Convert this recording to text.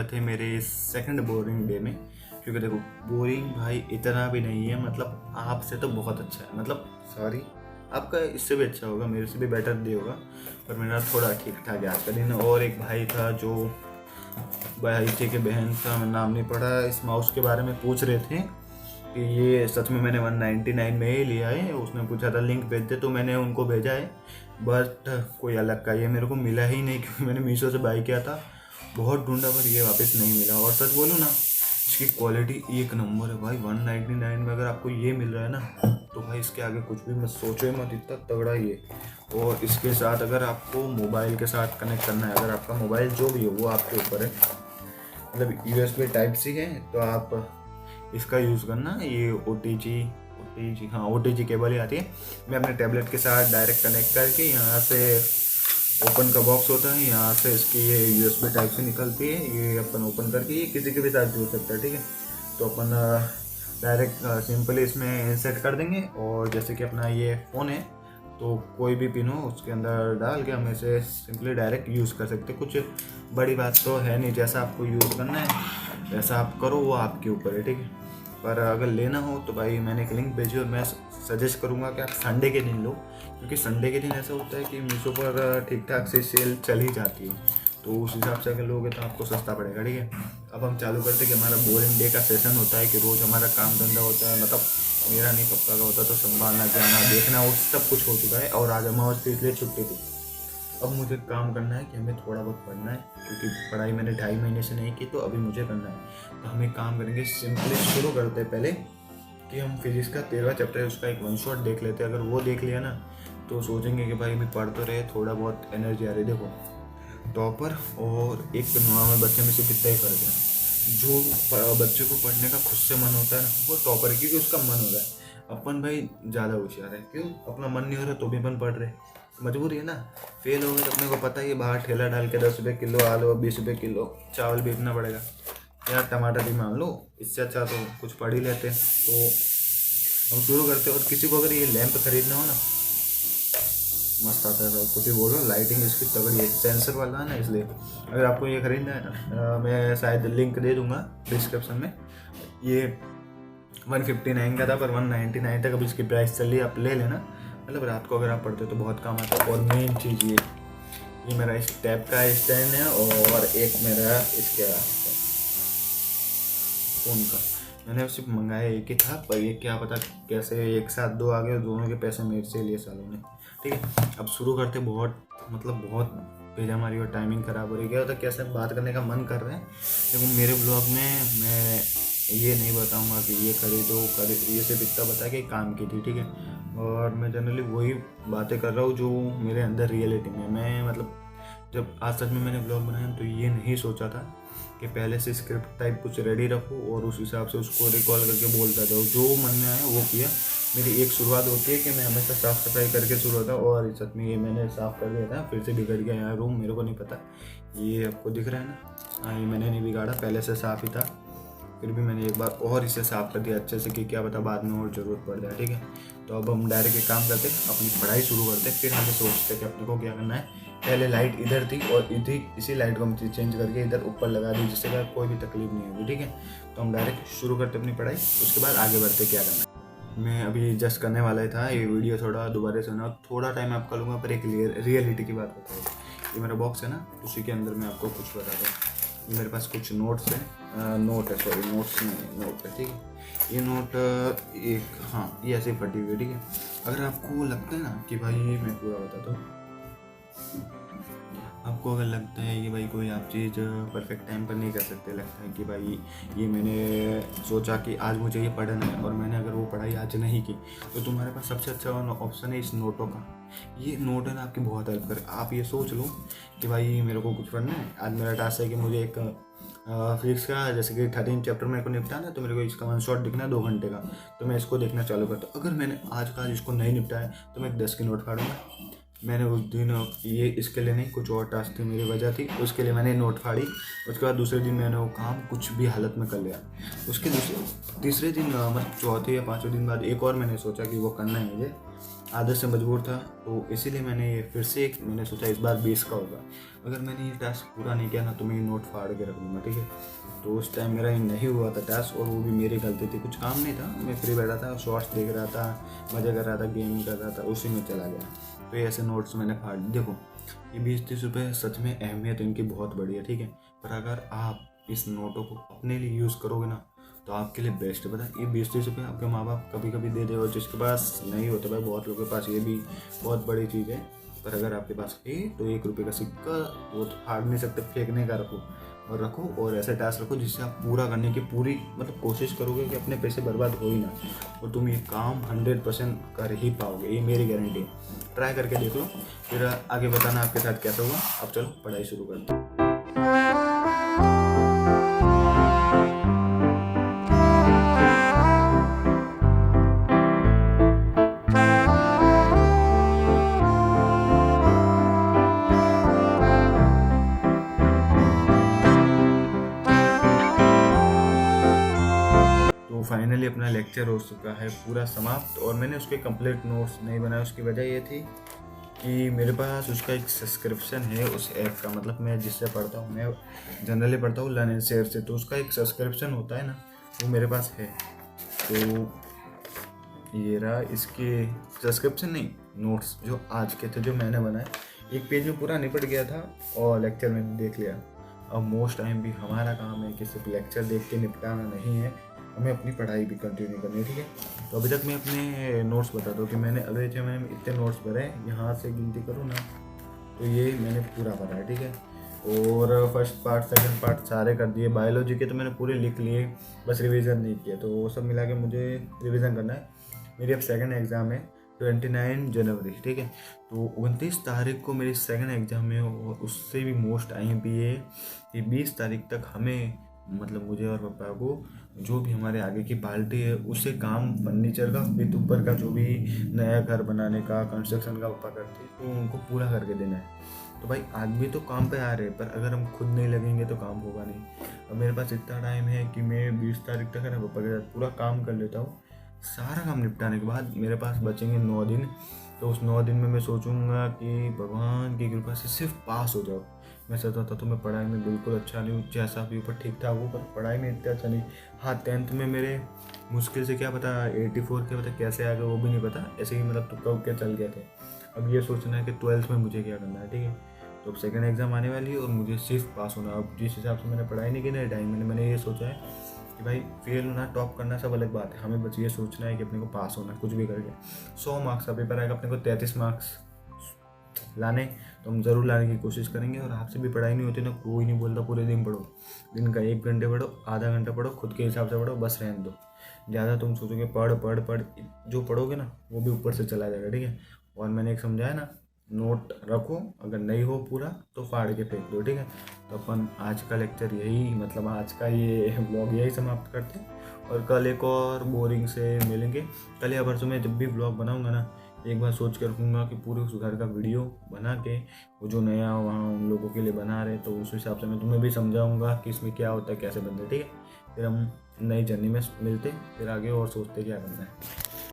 थे मेरे second boring day में। क्योंकि देखो बोरिंग भाई इतना भी नहीं है, मतलब आपसे तो बहुत अच्छा है, मतलब सॉरी आपका इससे भी अच्छा होगा, मेरे से भी बेटर डे होगा, पर मेरा थोड़ा ठीक ठाक है आज का दिन। और एक भाई था जो भाई थे कि बहन था, मैं नाम नहीं पढ़ा, इस माउस के बारे में पूछ रहे थे कि ये सच में मैंने 199 में ही लिया है। उसने पूछा था लिंक भेज दे, तो मैंने उनको भेजा है, बट कोई अलग का ये मेरे को मिला ही नहीं, क्योंकि मैंने मीशो से बाई किया था, बहुत ढूंढा पर ये वापस नहीं मिला। और सच बोलूँ ना, इसकी क्वालिटी एक नंबर है भाई। 199 में अगर आपको ये मिल रहा है ना, तो भाई इसके आगे कुछ भी मत सोचो मत, इतना तगड़ा ये। और इसके साथ अगर आपको मोबाइल के साथ कनेक्ट करना है, अगर आपका मोबाइल जो भी हो वो आपके ऊपर है, मतलब USB टाइप सी है, तो आप इसका यूज़ करना। ये OTG केबल ही आती है। मैं अपने टैबलेट के साथ डायरेक्ट कनेक्ट करके, यहाँ से ओपन का बॉक्स होता है, यहाँ से इसकी ये USB टाइप से निकलती है, ये अपन ओपन करके ये किसी के भी साथ जुड़ सकता है, ठीक है। तो अपन डायरेक्ट सिंपली इसमें इंसर्ट कर देंगे, और जैसे कि अपना ये फ़ोन है, तो कोई भी पिन हो उसके अंदर डाल के हम इसे सिंपली डायरेक्ट यूज़ कर सकते हैं। कुछ बड़ी बात तो है नहीं, जैसा आपको यूज़ करना है वैसा आप करो, वो आपके ऊपर है, ठीक है। पर अगर लेना हो तो भाई मैंने एक लिंक भेजी, और मैं सजेस्ट करूँगा कि आप संडे के दिन लो, क्योंकि संडे के दिन ऐसा होता है कि मीशो पर ठीक ठाक से सेल चल ही जाती है, तो उस हिसाब से अगर लोगे तो आपको सस्ता पड़ेगा, ठीक है। अब हम चालू करते कि हमारा बोरिंग डे का सेशन होता है कि रोज़ हमारा काम धंधा होता है, मतलब मेरा नहीं पप्पा का होता, तो संभालना जाना देखना वो सब कुछ हो चुका है, और आज अमावस थी इसलिए छुट्टी थी। अब मुझे काम करना है कि हमें थोड़ा बहुत पढ़ना है, क्योंकि पढ़ाई मैंने 2.5 महीने से नहीं की, तो अभी मुझे करना है। तो हम एक काम करेंगे, सिंपली शुरू करते हैं पहले कि हम फिजिक्स का 13वां चैप्टर है उसका एक वन शॉट देख लेते हैं। अगर वो देख लिया ना, तो सोचेंगे कि भाई अभी पढ़ तो रहे, थोड़ा बहुत एनर्जी आ रही। देखो टॉपर और एक नॉर्मल बच्चे में सिर्फ इतना ही फर्क है, जो बच्चे को पढ़ने का खुद से मन होता है ना, वो टॉपर है, क्योंकि उसका मन हो रहा है। अपन भाई ज़्यादा होशियार है, क्यों? अपना मन नहीं हो रहा तो भी अपन पढ़ रहे, मजबूरी है ना। फेल हो गए तो अपने को पता ही है, बाहर ठेला डाल के 10 रुपये किलो आलू, 20 रुपये किलो चावल बेचना पड़ेगा, यार टमाटर भी मान लो, इससे अच्छा तो कुछ पढ़ ही लेते। तो हम शुरू करते हैं। और किसी को अगर ये लैंप खरीदना हो ना, मस्त आता है भाई, कुछ ही बोलो, लाइटिंग इसकी तगड़ी है, सेंसर वाला है ना, इसलिए अगर आपको ये खरीदना है ना, मैं शायद लिंक दे दूंगा डिस्क्रिप्शन में। ये 159 का था, पर 199 तक अभी इसकी प्राइस चल रही है, आप ले लेना। मतलब रात को अगर आप पढ़ते हो तो बहुत काम आता है। और मेन चीज़ ये मेरा इस टैब का स्टैंड है, और एक मेरा इसके फ़ोन का। मैंने सिर्फ मंगाया एक ही था, पर ये क्या पता कैसे एक साथ दो आ गए, दोनों के पैसे मेरे से लिए सालों ने, ठीक है। अब शुरू करते, बहुत बेजामारी और टाइमिंग ख़राब हो रही है, तो कैसे बात करने का मन कर रहा है। देखो मेरे ब्लॉग में मैं ये नहीं बताऊंगा कि ये खरीदो ये सिर्फ इतना बता के काम की थी, ठीक है। और मैं जनरली वही बातें कर रहा हूँ जो मेरे अंदर रियलिटी में। मैं मतलब जब आज सच में मैंने ब्लॉग बनाया तो ये नहीं सोचा था कि पहले से स्क्रिप्ट टाइप कुछ रेडी रखूँ और उस हिसाब से उसको रिकॉल करके बोलता जाऊँ, जो मन में आया वो किया। मेरी एक शुरुआत होती है कि मैं हमेशा साफ़ सफाई करके शुरू होता हूँ, और सच में ये मैंने साफ़ कर दिया था, फिर से बिगड़ गया यहाँ रूम, मेरे को नहीं पता। ये आपको दिख रहा है ना, हाँ ये मैंने नहीं बिगाड़ा, पहले से साफ़ ही था, फिर भी मैंने एक बार और इसे साफ़ कर दिया अच्छे से कि क्या पता बाद में और ज़रूरत पड़ जाए, ठीक है। तो अब हम डायरेक्ट एक काम करते, अपनी पढ़ाई शुरू करते, फिर हमें सोचते कि अपने को क्या करना है। पहले लाइट इधर थी, और इसी लाइट को हम चेंज करके इधर ऊपर लगा दी, जिससे कि कोई भी तकलीफ नहीं होगी, ठीक है। तो हम डायरेक्ट शुरू करते अपनी पढ़ाई, उसके बाद आगे बढ़ते क्या करना है। मैं अभी जस्ट करने वाला ही था, ये वीडियो थोड़ा दोबारा सुना, थोड़ा टाइम आपका लूँगा, पर एक रियलिटी की बात बताऊँ। ये मेरा बॉक्स है ना, उसी के अंदर मैं आपको कुछ बताता हूँ। ये मेरे पास कुछ नोट्स है, नोट है, ठीक है। ये नोट एक, हाँ ये ऐसे फटी हुई है, ठीक है। अगर आपको लगता है ना कि भाई मैं पूरा बताता हूँ, आपको अगर लगता है कि भाई कोई आप चीज़ परफेक्ट टाइम पर नहीं कर सकते, लगता है कि भाई ये मैंने सोचा कि आज मुझे ये पढ़ना है, और मैंने अगर वो पढ़ाई आज नहीं की, तो तुम्हारे पास सबसे अच्छा ऑप्शन है इस नोटों का। ये नोट है ना आपकी बहुत हेल्प करे। आप ये सोच लो कि भाई मेरे को कुछ पढ़ना है, आज मेरा टास्क है कि मुझे एक फिजिक्स का जैसे कि 13 चैप्टर मेरे को निपटाना है, तो मेरे को इसका वन शॉट दिखना है 2 घंटे का, तो मैं इसको देखना चालू करता हूँ। अगर मैंने आज का इसको नहीं निपटाया तो मैं 10 की नोट फाड़ूंगा। मैंने उस दिन ये इसके लिए नहीं, कुछ और टास्क थी, मेरी वजह थी, उसके लिए मैंने नोट फाड़ी। उसके बाद दूसरे दिन मैंने वो काम कुछ भी हालत में कर लिया। उसके तीसरे दिन मतलब चौथे या 5वें दिन बाद एक और मैंने सोचा कि वो करना है मुझे। आदत से मजबूर था, तो इसीलिए मैंने ये फिर से मैंने सोचा इस बार 20 का होगा। अगर मैंने ये टास्क पूरा नहीं किया ना तो मैं ये नोट फाड़ के रख दूँगा, ठीक है। तो उस टाइम मेरा ये नहीं हुआ था टास्क, और वो भी मेरी गलती थी, कुछ काम नहीं था, मैं फ्री बैठा था, शॉर्ट्स देख रहा था, मज़ा कर रहा था, गेमिंग कर रहा था, उसी में चला गया। तो ये ऐसे नोट्स मैंने फाड़। देखो ये 20-30 रुपये सच में अहमियत इनकी बहुत बड़ी है, ठीक है। पर अगर आप इस नोटों को अपने लिए यूज़ करोगे ना तो आपके लिए बेस्ट है। पता है, ये 20-30 रुपये आपके माँ बाप कभी कभी दे दे, और जिसके पास नहीं होता भाई, बहुत लोगों के पास ये भी बहुत बड़ी चीज़ है। पर अगर आपके पास है तो 1 रुपये का सिक्का वो तो फाड़ नहीं सकते, फेंकने का रखो और ऐसा टास्क रखो जिससे आप पूरा करने की पूरी मतलब कोशिश करोगे कि अपने पैसे बर्बाद हो ही ना, और तुम ये काम 100% कर ही पाओगे, ये मेरी गारंटी है। ट्राई करके देख लो, फिर आगे बताना आपके साथ कैसा हुआ। अब चलो पढ़ाई शुरू करते हैं। फाइनली अपना लेक्चर हो चुका है पूरा समाप्त, और मैंने उसके कंप्लीट नोट्स नहीं बनाए। उसकी वजह ये थी कि मेरे पास उसका एक सब्सक्रिप्शन है उस ऐप का, मतलब मैं जिससे पढ़ता हूँ, मैं जनरली पढ़ता हूँ लर्न एंड शेयर से, तो उसका एक सब्सक्रिप्शन होता है ना, वो मेरे पास है। तो ये रहा इसके सब्सक्रिप्शन, नहीं नोट्स जो आज के थे जो मैंने बनाए। एक पेज में पूरा निपट गया था और लेक्चर में देख लिया। अब मोस्ट टाइम भी हमारा काम है कि सिर्फ लेक्चर देख के निपटाना नहीं है, हमें अपनी पढ़ाई भी कंटिन्यू करनी है, ठीक है। तो अभी तक मैं अपने नोट्स बताता हूँ कि मैंने अभी जो मैंने इतने नोट्स भरे हैं, यहाँ से गिनती करूँ ना तो ये मैंने पूरा भरा है, ठीक है। और फर्स्ट पार्ट सेकंड पार्ट सारे कर दिए। बायोलॉजी के तो मैंने पूरे लिख लिए, बस रिवीजन नहीं किया, तो वो सब मिला के मुझे रिवीजन करना है। मेरी अब सेकंड एग्ज़ाम है 29 जनवरी, ठीक है। तो 29 तारीख को मेरी सेकंड एग्ज़ाम है, और उससे भी मोस्ट अहम भी है कि 20 तारीख तक हमें, मतलब मुझे और पापा को, जो भी हमारे आगे की पार्टी है उससे काम फर्नीचर का विद ऊपर का जो भी नया घर बनाने का कंस्ट्रक्शन का पापा करते हैं, तो उनको पूरा करके देना है। तो भाई आदमी तो काम पे आ रहे हैं, पर अगर हम खुद नहीं लगेंगे तो काम होगा नहीं। अब मेरे पास इतना टाइम है कि मैं 20 तारीख तक है ना पापा के साथ पूरा काम कर लेता हूँ। सारा काम निपटाने के बाद मेरे पास बचेंगे 9 दिन। तो उस 9 दिन में मैं सोचूंगा कि भगवान की कृपा से सिर्फ पास हो जाओ। मैं सोचता था तो मैं पढ़ाई में बिल्कुल अच्छा नहीं हूँ, जैसा भी ऊपर ठीक ठाक हूँ, पर पढ़ाई में इतना अच्छा नहीं। हाँ 10th में मेरे मुश्किल से क्या पता 84 के पता कैसे आ गए वो भी नहीं पता, ऐसे ही मतलब तुक्का उक्का चल गया थे। अब ये सोचना है कि 12th में मुझे क्या करना है, ठीक है। तो अब सेकंड एग्ज़ाम आने वाली है और मुझे सिर्फ पास होना है। अब जिस हिसाब से मैंने पढ़ाई नहीं की ना टाइम मैंने ये सोचा है कि भाई फेल होना टॉप करना सब अलग बात है, हमें बस ये सोचना है कि अपने को पास होना, कुछ भी करके। 100 मार्क्स का पेपर आएगा, अपने को 33 मार्क्स लाने, तो हम ज़रूर लाने की कोशिश करेंगे। और आपसे भी पढ़ाई नहीं होती ना, कोई नहीं बोलता पूरे दिन पढ़ो, दिन का 1 घंटे पढ़ो, आधा घंटा पढ़ो, खुद के हिसाब से पढ़ो, बस रहने दो। ज़्यादा तुम सोचोगे पढ़ पढ़ पढ़, जो पढ़ोगे ना वो भी ऊपर से चला जाएगा, ठीक है। और मैंने एक समझाया ना, नोट रखो, अगर नहीं हो पूरा तो फाड़ के फेंक दो, ठीक है। तो अपन आज का लेक्चर यही, मतलब आज का ये ब्लॉग यही समाप्त करते हैं, और कल एक और बोरिंग से मिलेंगे। कल या परसों में जब भी ब्लॉग बनाऊंगा ना, एक बार सोच कर रखूँगा कि पूरे उस घर का वीडियो बना के, वो जो नया वहाँ उन लोगों के लिए बना रहे, तो उस हिसाब से मैं तुम्हें भी समझाऊंगा कि इसमें क्या होता है, कैसे बनता है, ठीक है। फिर हम नई जर्नी में मिलते, फिर आगे और सोचते क्या करना है।